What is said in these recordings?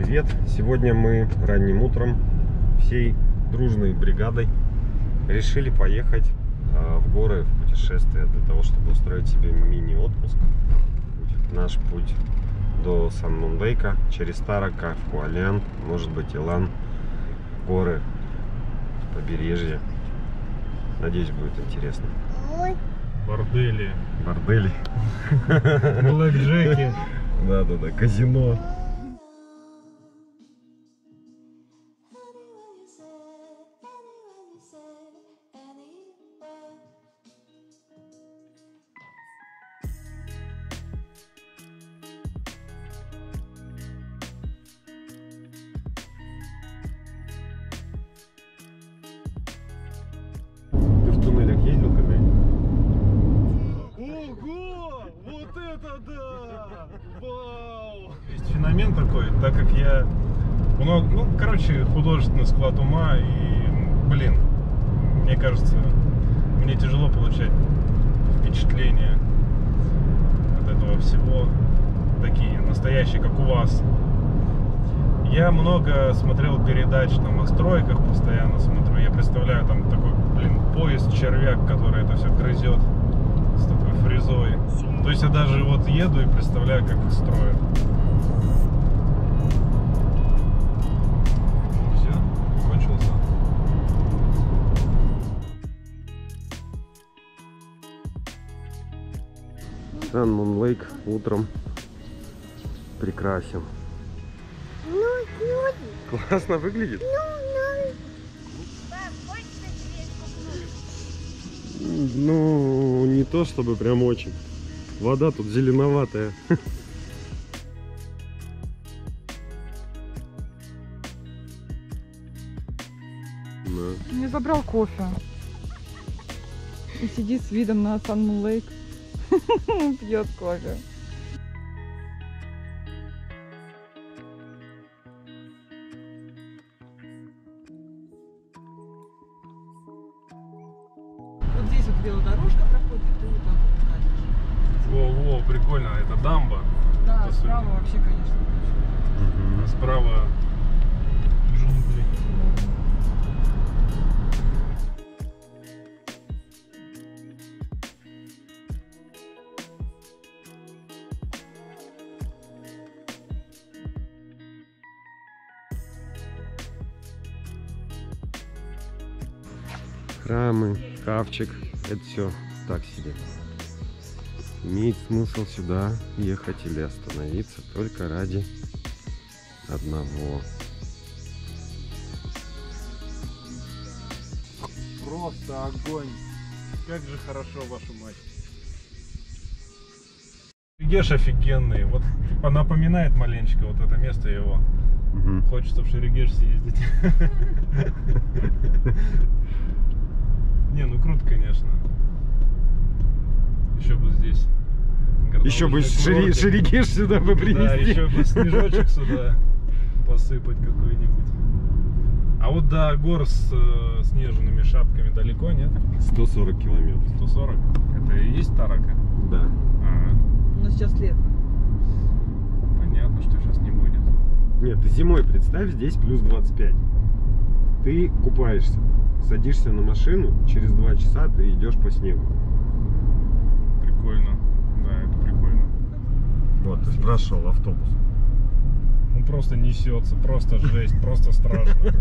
привет! Сегодня мы ранним утром всей дружной бригадой решили поехать в горы в путешествие для того, чтобы устроить себе мини-отпуск. Наш путь до Сан-Мунлейка через Тарака, в Хуалиан, может быть Илан, горы, побережье. Надеюсь, будет интересно. Бордели. Бордели. Блэкджеки. Да-да-да, казино. Ты в туннелях ездил когда-нибудь? Ого! Вот это да! Вау! Есть феномен такой, так как я художественный склад ума, и, блин, мне кажется, мне тяжело получать впечатления от этого всего, такие настоящие, как у вас. Я много смотрел передач там о стройках, постоянно смотрю. Я представляю там такой, поезд-червяк, который это все грызет с такой фрезой. То есть я даже вот еду и представляю, как их строят. Все, кончился. Сан-Мунлейк утром прекрасен. Классно выглядит. Ну, не то чтобы прям очень. Вода тут зеленоватая. Не забрал кофе. И сидит с видом на Сан-Мунлейк. Пьет кофе. Вот здесь вот велодорожка проходит, и ты вот так вот катишь. Во-во, прикольно, это дамба. Да, по справа сути. вообще, конечно, А справа джунгли. Храмы, хавчик, это все так себе. Имеет смысл сюда ехать или остановиться только ради одного. Просто огонь. Как же хорошо, вашу мать. Шерегеш офигенный. Вот напоминает маленечко вот это место его. Угу. Хочется в Шерегеш съездить. Не, ну круто, конечно. Еще бы здесь. Еще бы Шерегеш сюда бы принести. Да, еще бы снежочек сюда посыпать какой-нибудь. А вот до гор с снежными шапками далеко, нет? 140 километров. 140? Это и есть Тарака? Да. Но сейчас лето. Понятно, что сейчас не будет. Нет, ты зимой представь, здесь плюс 25. Ты купаешься, садишься на машину, через 2 часа ты идешь по снегу. Прикольно. Да, это прикольно. Вот, то есть прошел автобус. Он просто несется, просто жесть, просто страшно.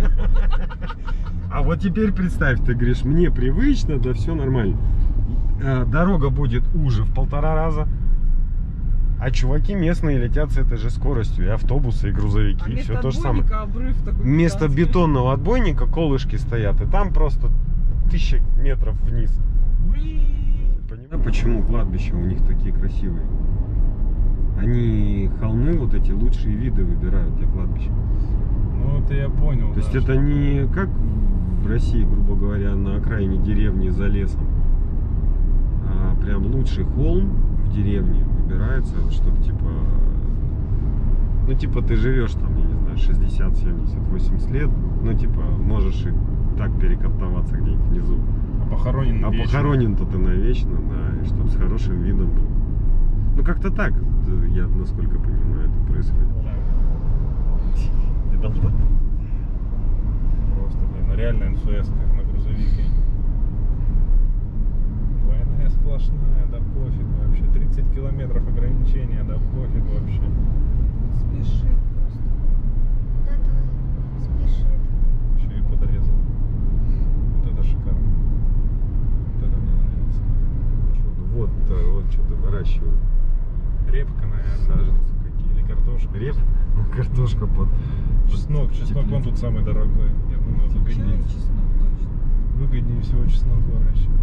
А вот теперь представь, ты говоришь, мне привычно, да все нормально. Дорога будет уже в 1,5 раза. А чуваки местные летят с этой же скоростью. И автобусы, и грузовики, все то же самое. Вместо бетонного отбойника колышки стоят. И там просто 1000 метров вниз. Понимаешь, почему кладбища у них такие красивые? Они холмы, вот эти лучшие виды выбирают для кладбища. Ну это я понял. То есть это не как в России, грубо говоря, на окраине деревни за лесом. А прям лучший холм в деревне выбирается, чтобы типа ты живешь там, я не знаю, 60, 70, 80 лет, можешь и так перекантоваться где-нибудь внизу. А похоронен навечно. Похоронен-то ты навечно, да, и чтобы с хорошим видом был. Ну как-то так, я насколько понимаю, это происходит. понял, да? Просто, блин, реально НФС на грузовике. Двойная сплошная, да пофиг вообще. 30 километров ограничения, да пофиг вообще. Спешит просто. Да-да, спешит. Еще и подрезал. Вот это шикарно. Вот это мне нравится. Вот что-то выращивают. Репка, наверное. Саженцы какие. Или картошка. Реп? Ну, картошка под... Чеснок. Чеснок вон тут самый дорогой. Я думаю, Чай, выгоднее. чеснок, точно. Выгоднее всего чеснок выращивать.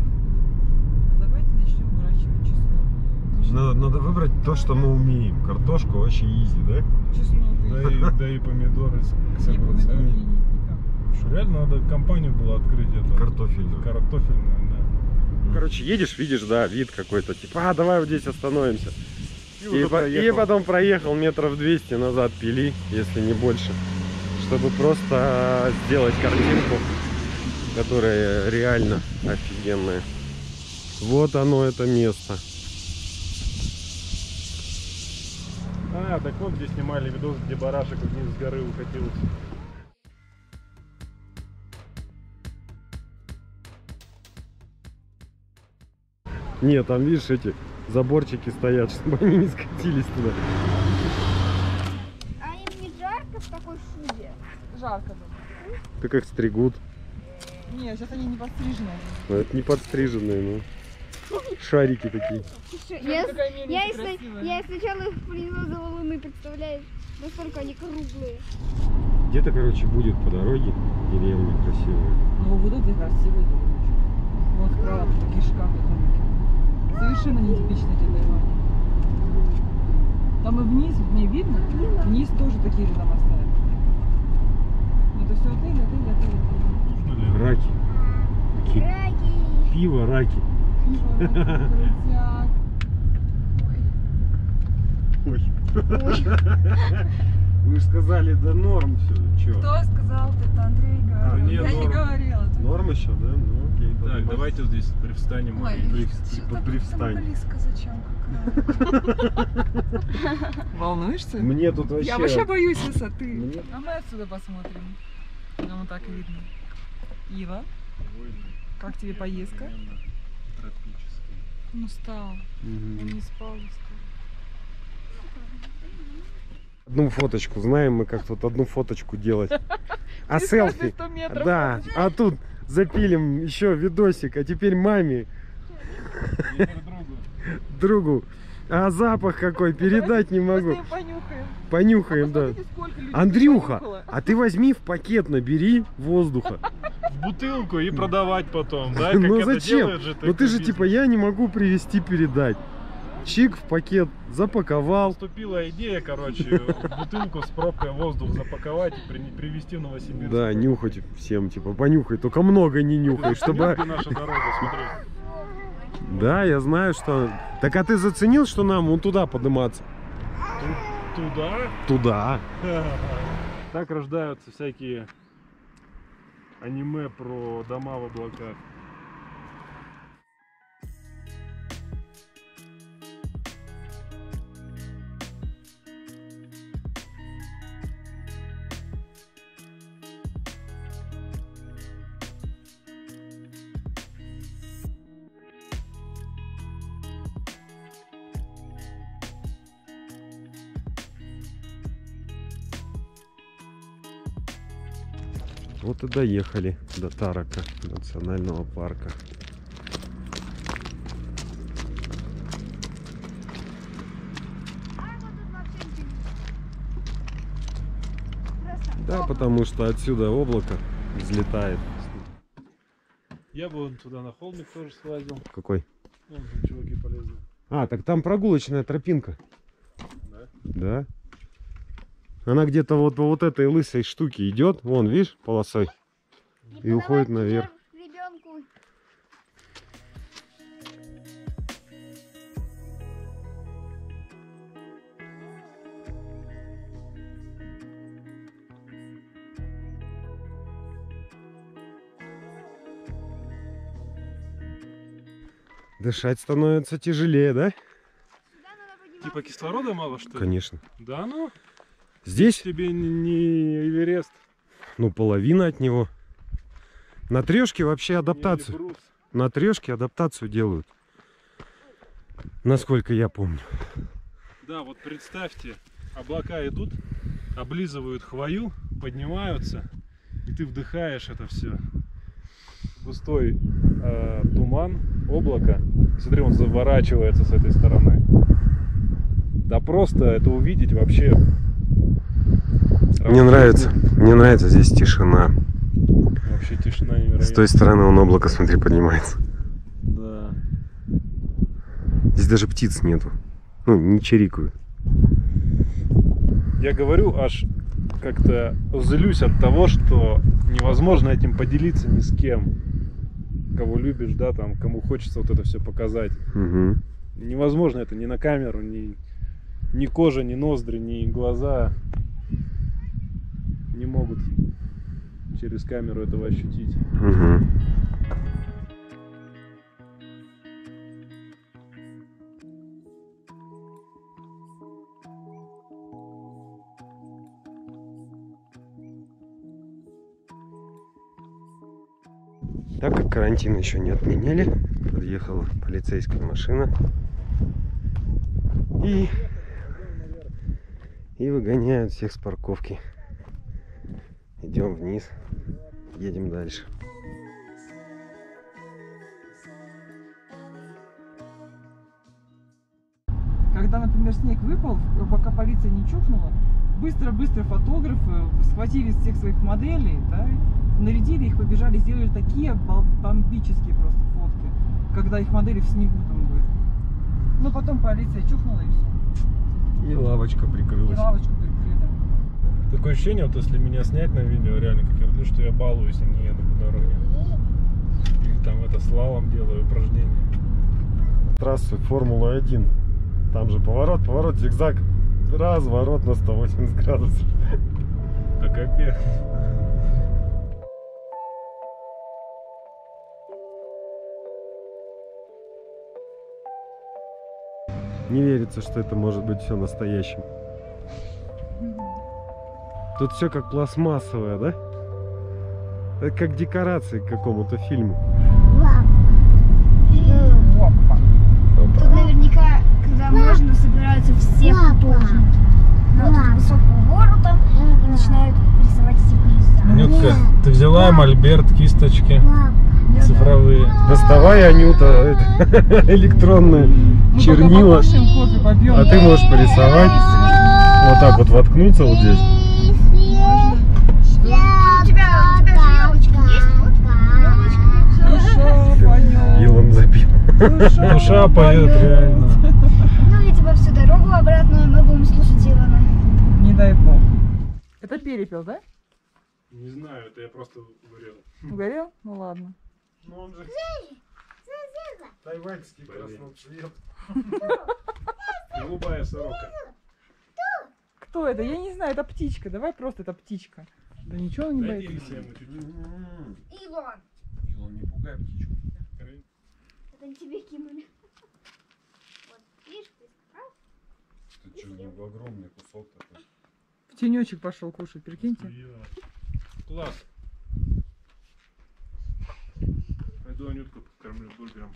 А давайте начнем выращивать чеснок. Надо выбрать то, что мы умеем. Картошку вообще изи, да? Чеснок. Да и помидоры с Не помидоры, огурцами. никак. Что, реально надо компанию было открыть это. Картофельную. Картофельную, да. Короче, едешь, видишь, да, вид какой-то. Типа, давай вот здесь остановимся. И проехал. потом проехал метров 200 назад пили, если не больше. Чтобы просто сделать картинку, которая реально офигенная. Вот оно, это место. А, так вот где снимали видос, где барашек вниз с горы укатился. Нет, там, видишь, эти заборчики стоят, чтобы они не скатились туда. А им не жарко в такой шубе? Жарко дома. Ты как стригут. Не, сейчас они не подстрижены. Но это не подстриженные, ну. Шарики такие. Я Какая мельница красивая. сначала их привезла за валуны, представляешь? Настолько они круглые. Где-то, короче, будет по дороге деревня красивая. Ну вот это красивый домик. Вон справа такие шикарные домики. Совершенно нетипичные для Тайваня. Там и вниз, мне видно, вниз тоже такие же дома стоят. Но это все отель. Нужно ли? Раки. Какие? Раки. Пиво, раки. Крутяк. Ой. Вы же сказали, да норм все. Че? Кто сказал? Это Андрей говорил. не, Я не норм. говорила. Норм еще, да? Ну окей. Так, поднимай. давайте вот здесь привстанем. Ой, Привстань. близко зачем? Волнуешься? Мне тут вообще... Я вообще боюсь высоты. Мне- А мы отсюда посмотрим. Нам вот так видно. Ива, как тебе поездка? Он устал. Он не спал. Одну фоточку, знаем мы, как тут одну фоточку делать. А Через селфи? каждые 100 метров. Да, а тут запилим еще видосик, а теперь маме, другу. А запах какой, передать не могу. Просто понюхаем. Понюхаем, да. Посмотрите, сколько людей Андрюха, понюхало. а ты возьми в пакет, набери воздуха. В бутылку и продавать потом, да? Ну это зачем? делают же Ну ты же такой типа, бизнес. я не могу привезти, передать. Чик в пакет, запаковал. Поступила идея, короче, в бутылку с пробкой воздух запаковать и привезти в Новосибирск. Да, нюхать всем, типа, понюхай, только много не нюхай, чтобы... Где наша дорога, смотри. Да, я знаю, что... Так а ты заценил, что нам вон туда подниматься? Туда? Туда. Так рождаются всякие аниме про дома в облаках. Вот и доехали до Тарака, национального парка. Да, потому что отсюда облако взлетает. Я бы вон туда на холмик тоже слазил. Какой? Вон там чуваки полезли. А, так там прогулочная тропинка. Да? Да. Она где-то вот по вот этой лысой штуке идет. Вон, видишь, полосой. И уходит наверх. Ребенку. Дышать становится тяжелее, да? Сюда надо подниматься. Типа кислорода мало, что ли? Конечно. Да ну? Здесь, Тебе не Эверест. ну, половина от него. На трешке вообще не адаптацию. Эльбрус. На трешке адаптацию делают. Насколько я помню. Да, вот представьте, облака идут, облизывают хвою, поднимаются, и ты вдыхаешь это все. Густой туман, облако. Смотри, он заворачивается с этой стороны. Да просто это увидеть вообще. Мне нравится здесь тишина. Вообще тишина невероятная. С той стороны он облако, смотри, поднимается. Да. Здесь даже птиц нету. Ну, не чирикают. Я говорю, аж как-то злюсь от того, что невозможно этим поделиться ни с кем. Кого любишь, да, там, кому хочется вот это все показать. Угу. Невозможно это ни на камеру, ни кожа, ни ноздри, ни глаза не могут через камеру этого ощутить. Угу. Так как карантин еще не отменяли, подъехала полицейская машина и выгоняют всех с парковки. Идем вниз, едем дальше. Когда, например, снег выпал, пока полиция не чухнула, быстро-быстро фотографы схватили всех своих моделей, да, нарядили их, побежали, сделали такие бомбические просто фотки, когда их модели в снегу там были. Но потом полиция чухнула и все. И лавочка И прикрылась. лавочку прикрыли. Такое ощущение, вот если меня снять на видео, реально, как я говорю, что я балуюсь, а не еду по дороге. Или там это слалом делаю, упражнения. Трассы Формулы-1. Там же поворот, зигзаг, разворот на 180 градусов. Да капец. Не верится, что это может быть все настоящим. Тут все как пластмассовое, да? Это как декорации к какому-то фильму. Опа. Тут наверняка, когда можно, собираются все художники. Вот, высокую гору там и начинают рисовать эти пейзажи. Анютка, ты взяла мольберт, кисточки цифровые? Доставай, Анюта, электронные чернила. Покушаем, кофе попьем. А ты можешь порисовать. Вот так вот воткнуться вот здесь. У тебя же елочка есть? Вот, Душа поет. Илон забил. Душа поет, реально. Ну и тебя всю дорогу обратную мы будем слушать Илона. Не дай бог. Это перепел, да? Не знаю, это я просто говорил. Угорел? Ну ладно. Ну он же тайваньский красноцвет. Голубая сорока. Кто это? Я не знаю, это птичка. Давай просто это птичка. Да ничего он не Дайте боится. ему чуть-чуть. Илон, Илон, не пугай птичку. это тебе кинули. Вот, видишь, ты сказал? Ты что, у него огромный кусок такой. Птенечек пошел кушать, прикиньте. Класс. Пойду Анютку покормлю бургером.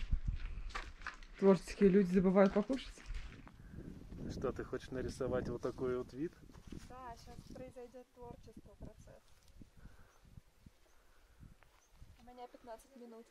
Творческие люди забывают покушать. Что, ты хочешь нарисовать вот такой вот вид? Да, сейчас произойдет творчество, процесс. У меня 15 минут.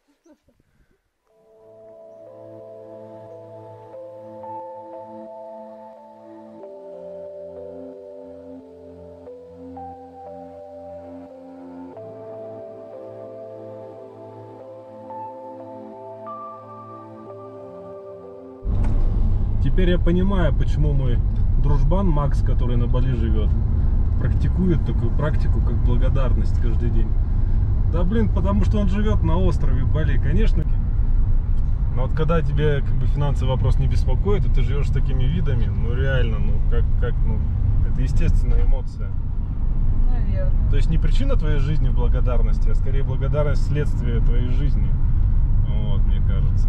Теперь я понимаю, почему мой дружбан Макс, который на Бали живет, практикует такую практику, как благодарность каждый день. Да блин, потому что он живет на острове Бали, конечно. Но вот когда тебе как бы финансовый вопрос не беспокоит, и ты живешь с такими видами, ну реально, ну это естественная эмоция. Наверное. То есть не причина твоей жизни в благодарности, а скорее благодарность следствия твоей жизни. Вот, мне кажется.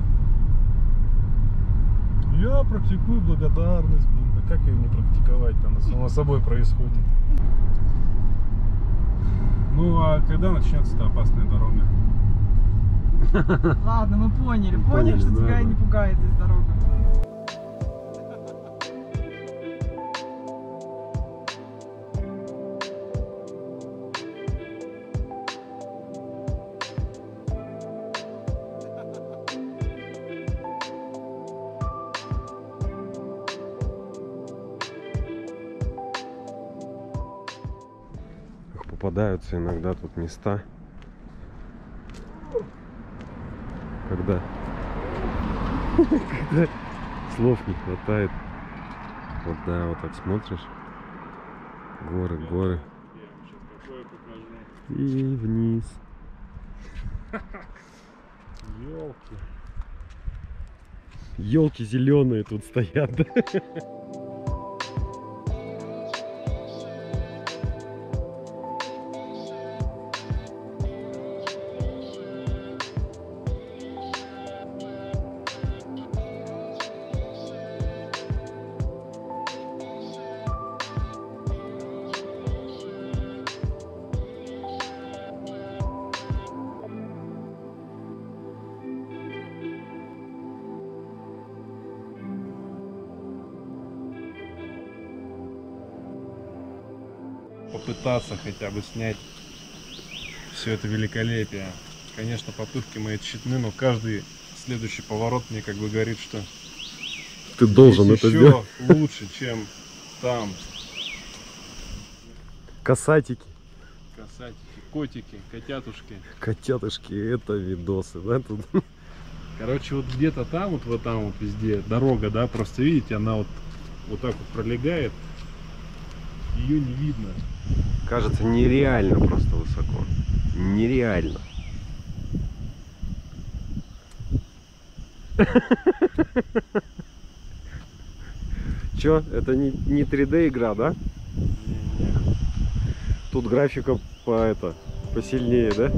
Я Да, практикую благодарность, блин. Да как ее не практиковать-то? Она само собой происходит. Ну а когда начнется-то опасная дорога? Ладно, мы поняли, Поняли, что да, тебя да. не пугает здесь дорога. Попадаются иногда тут места, когда слов не хватает. Вот да, вот так смотришь, горы, горы и вниз. Ёлки. Елки зеленые тут стоят. Да? Попытаться хотя бы снять все это великолепие. Конечно, попытки мои тщетны, но каждый следующий поворот мне как бы говорит, что Ты должен здесь это еще сделать. лучше, чем там. Касатики, Касатики, котики, котятушки. котятушки, это видосы, да, тут. Короче, вот где-то там вот везде дорога, да, просто видите, она вот так вот пролегает, ее не видно. Кажется, нереально просто высоко. Нереально. Чё, это не 3D игра, да? Тут графика посильнее, да?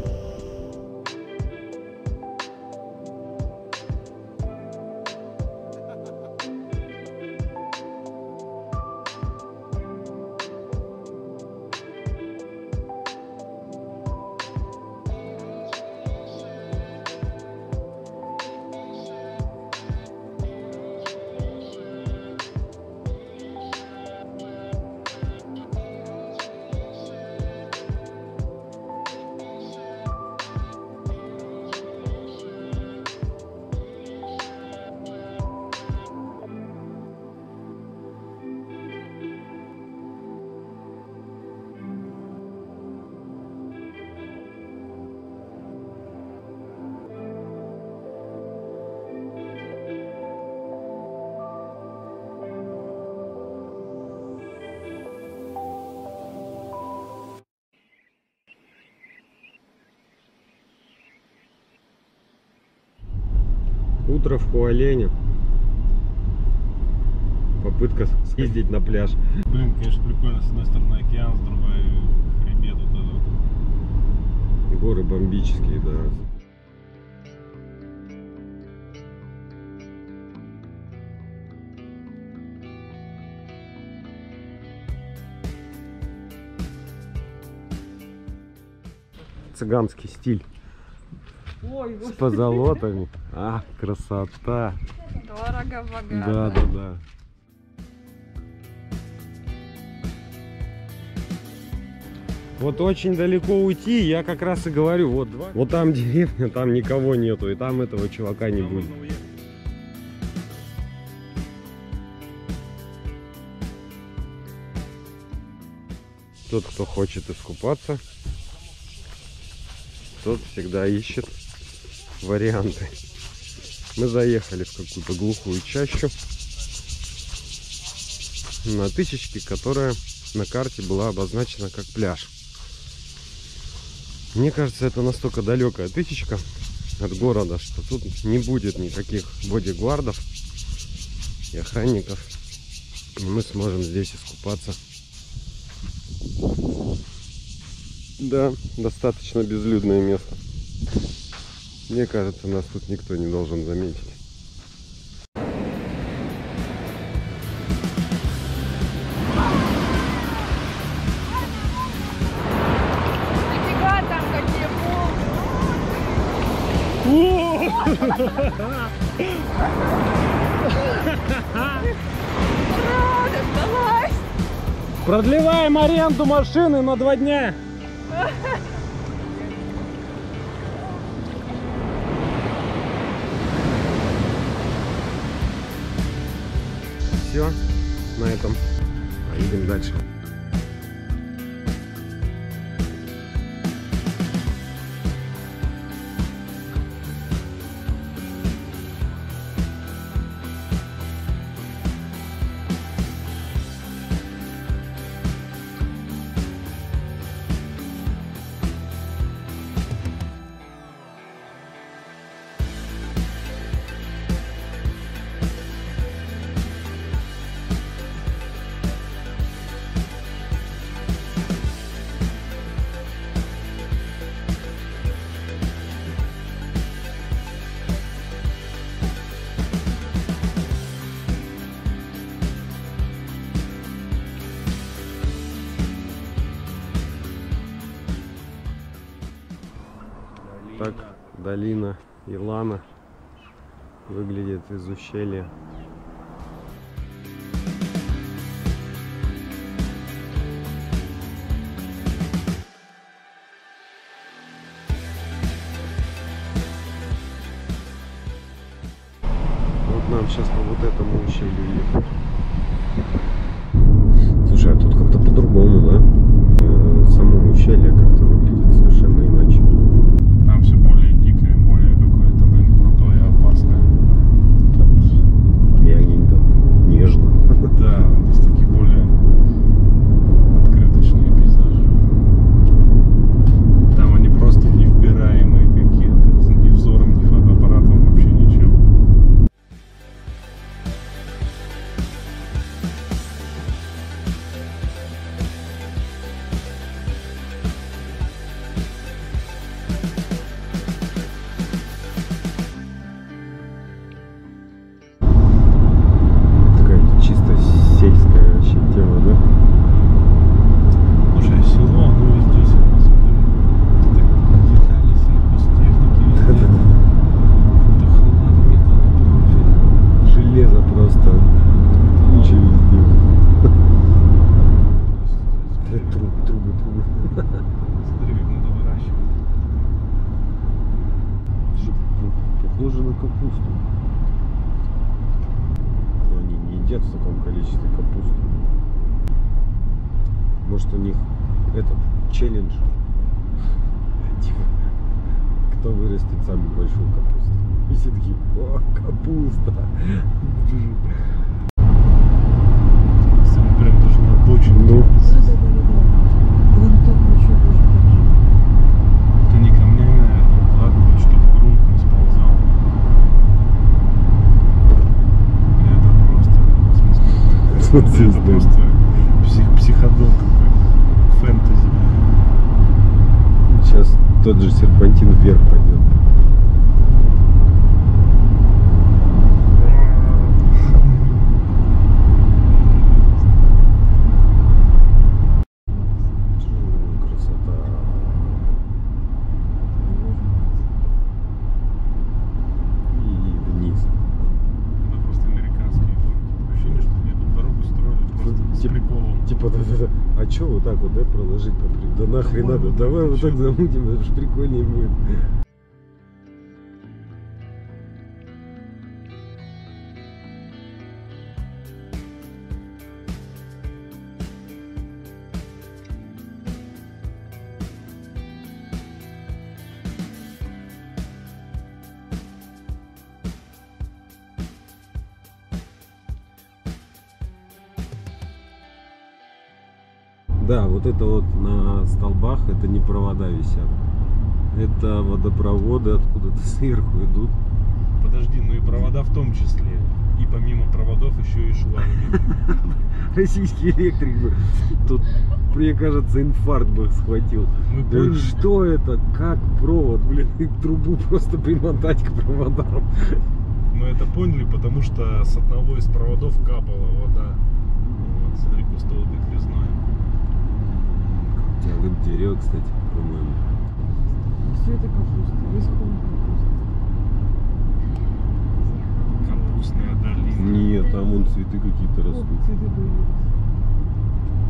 Утро в Хуалене. Попытка съездить на пляж. Блин, конечно, прикольно. С одной стороны океан, с другой хребет вот этот. Горы бомбические, да. Цыганский стиль. Ой, С позолотами. А, красота. Дорого-богато. Да, да, да. Вот очень далеко уйти, я как раз и говорю, вот там деревня, там никого нету, и там этого чувака не будет. Тот, кто хочет искупаться, тот всегда ищет варианты. Мы заехали в какую-то глухую чащу на тысячке, которая на карте была обозначена как пляж. Мне кажется, это настолько далекая тысячка от города, что тут не будет никаких бодигвардов и охранников. И мы сможем здесь искупаться. Да, достаточно безлюдное место. Мне кажется, нас тут никто не должен заметить. Давай! Продлеваем аренду машины на 2 дня. Все, на этом поедем дальше. Так долина Илана выглядит из ущелья. Вот нам сейчас по вот этому ущелью ехать. Слушай, а тут как-то по-другому, да? Само ущелье как-то выглядит совершенно иначе. Там все более дикое, более какое-то, блин, крутое, опасное. Тут мягенько, нежно. Да, здесь такие более открыточные пейзажи. Там они просто невбираемые какие-то, ни взором, ни фотоаппаратом, вообще ничем. Такая чисто сельская вообще тема, да? Слушай, село, ну и здесь, посмотри, так детали сельхозтехники, везде. Какой-то хлам, металлопрофиль. Железо просто куча везде. Трубы. Смотри, как надо выращивать. Похоже на капусту. Но они не едят в таком количестве капусту. Может, у них этот челлендж. Типа, кто вырастет самую большую капусту. И все такие: о, капуста. Если мы прям даже на обочине. Ну. Вон так еще тоже так же. Это не камнями, наверное, укладывают, чтобы грунт не сползал. Это просто космос какой-то. Это просто психодол какой-то. Фэнтези. Сейчас тот же серпантин вверх пойдет. Красота. И вниз. Это просто американские горки. Ощущение, что они эту дорогу строили просто с Типа- приколом. Типа, да. А чё вот так вот, дай проложить попрыг? Да нахрен надо, давай вот так замутим, это ж прикольнее будет. Да, вот это вот на столбах, это не провода висят. Это водопроводы откуда-то сверху идут. Подожди, ну и провода в том числе. И помимо проводов еще и шланги. Российский электрик бы тут, мне кажется, инфаркт бы схватил. Мы Да поняли, что это? Как провод? Блин, и трубу просто примотать к проводам. мы это поняли, потому что с одного из проводов капала вода. Вот, смотри, какой столбик резной. Тягот дерево, кстати, по-моему. Все это капуста, весь холм капуста. а там вон цветы какие-то Вот, растут. цветы появились.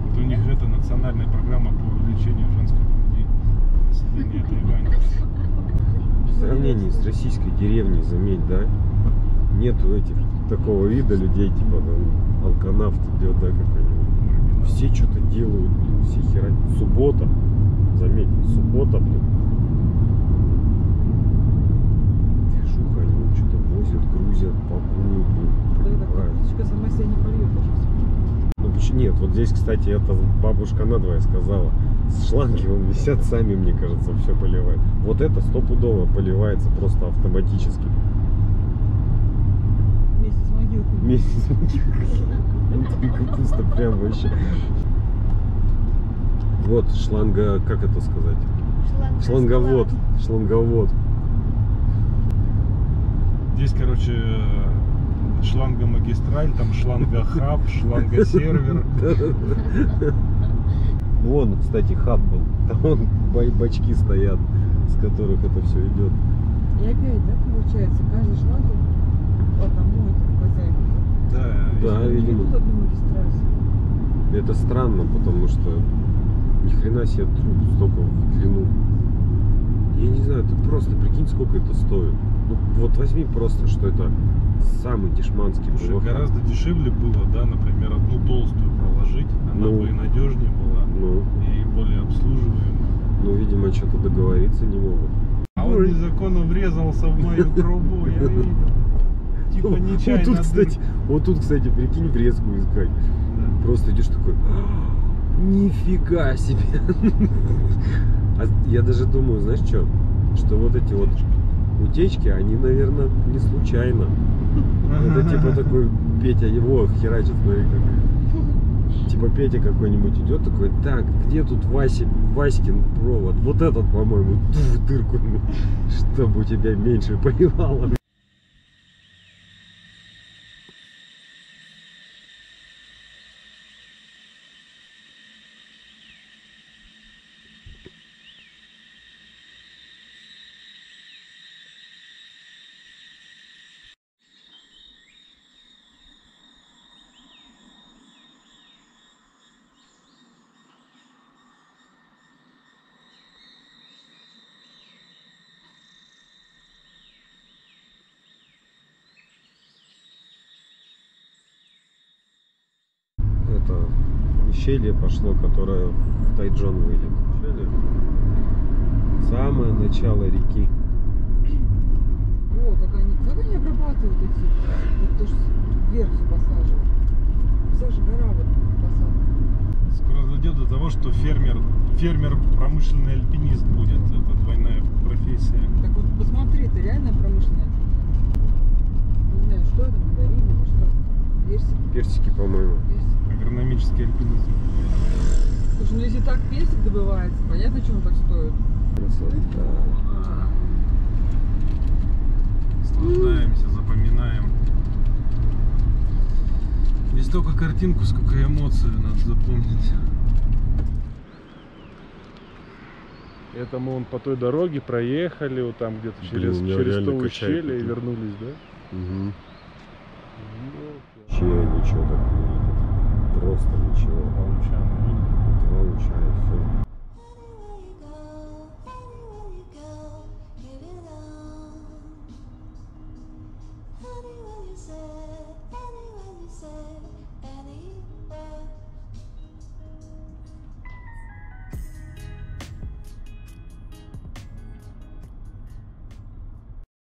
Вот у них это национальная программа по увеличению женской груди населения Тайваня. В сравнении с российской деревней, заметь, да? Нету этих такого вида людей, типа там алканавт идет, да, какой-нибудь. Все что-то делают, блин, все хера. Суббота, заметь, суббота, блин. Движуха, они что-то возят, грузят, пакуют, блин, Да эта поливают. капусточка сама себя не польет даже. Ну почему нет? Вот здесь, кстати, это бабушка надвое сказала. С шланги вон висят сами, мне кажется, все поливают. Вот это стопудово поливается просто автоматически. Вместе с могилкой. Вместе с могилкой. Капуста прям вообще. Вот шланга, как это сказать? Шланговод. Шланговод. Здесь, короче, шлангомагистраль, там шлангохаб, шлангосервер. Вон, кстати, хаб был. Там вон бачки стоят, с которых это все идет. И опять, да, получается, каждый шланг по одному этому хозяину. Да, Да, Не видимо. ведут одну магистраль. Это странно, потому что ни хрена себе труб столько в длину. Я не знаю, ты просто прикинь, сколько это стоит. Ну вот возьми просто, что это самый дешманский слушай, ПВХ. гораздо дешевле было, да, например, одну толстую проложить, она Ну. бы и надежнее была, Ну, и более обслуживаемая. ну, видимо, что-то договориться не могут. А он незаконно врезался в мою трубу, я видел. Типа нечаянно. Вот тут, кстати, прикинь, врезку искать. Да. Просто идешь такой, нифига себе. А я даже думаю, знаешь что? Что вот эти вот утечки, они, наверное, не случайно. Это типа такой Петя его херачит, смотри как. Типа Петя какой-нибудь идет такой, так, где тут Васькин провод? Вот этот, по-моему, в дырку, чтобы у тебя меньше поливало. Это ущелье пошло, которое в Тайчжон выйдет. Ущелье. Самое начало реки. О, как они обрабатывают эти, вот то, что вверх все посаживают. Вся же гора вот посадка. Скоро дойдет до того, что фермер промышленный альпинист будет. Это двойная профессия. Так вот посмотри, это реально промышленная. Не знаю, что это, мандарин или что. Персик. Персики, по-моему. Персик. Агрономический альпинизм. Слушай, ну если так персик добывается, понятно, чему так стоит. Красота. Наслаждаемся, запоминаем. Не столько картинку, сколько эмоцию надо запомнить. Это мы вон по той дороге проехали, вот там где-то через меня то реально качает ущелье и таким. вернулись, да? Угу. Вообще ничего так не видит. Просто ничего. Волчан, видно? Два